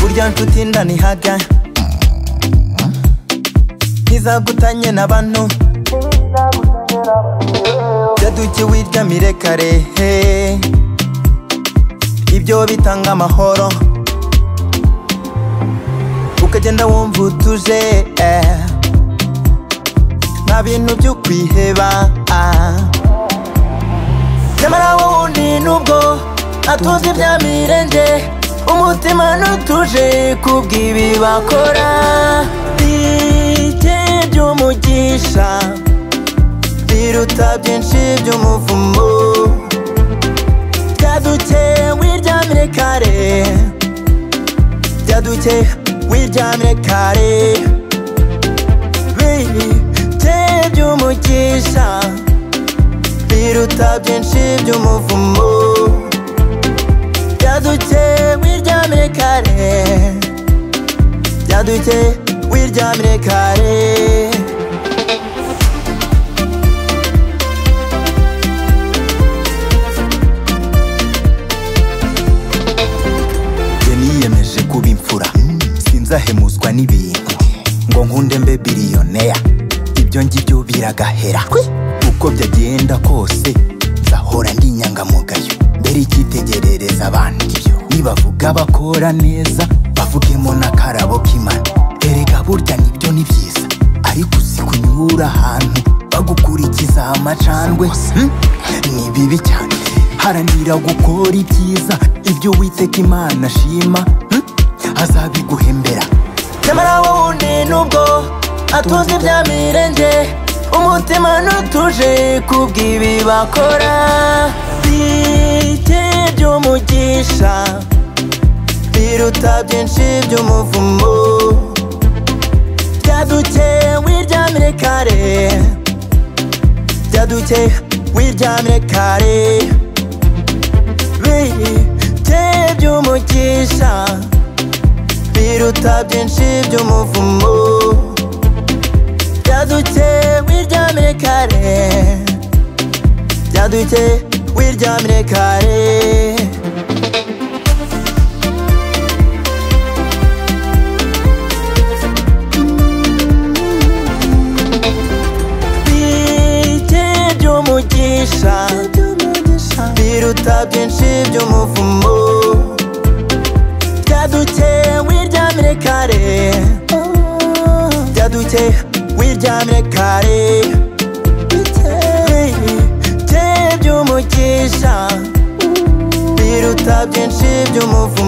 burya nshuti ndanihaga ntizagutanye n'abantu byaduke wiryamire kare ibyo bitanga amahoro ukagenda wumva utuje nta bintu byo kwiheba nyamara wundi nubwo atuzi bya mirenge umutima nutuje kubw'ibi bakora bike by'umugisha biruta byinshi by'umuvumo byaduke wiryamire kare byaduke wiryamire kare bike by'umugisha biruta byinshi by'umuvumo byaduke wiryamire kare byaduke wiryamire kare niyemeje kuba imfura sinzahemuzwa n'ibintu ngo nkunde mbe biliyonea ibyo ngibyo biragahera uko byagenda kose nzahora ndi inyangamugayo mbere icyitegerereza abandi nibavuga bakora neza bavugemo n'akarabo k'Imana erega burya nibyo ni byiza ariko uzi kunyura ahantu bagukurikiza amacandwe ni bibi cyane haranira gukora ibyiza ibyo Uwiteka Imana ashima azabiguhembera nyamara wundi nubwo atuzi bya mirenge umutima nutuje kubw'ibi bakora bike by'umugisha biruta byinshi by'umuvumo byaduke wiryamire kare byaduke wiryamire kare bike by'umugisha biruta byinshi by'umuvumo byaduke wiryamire kare byaduke wiryamire kare bike by'umugisha biruta byinshi by'umuvumo byaduke wiryamire kare byaduke wiryamire kare bike by'umugisha biruta byinshi by'umuvumo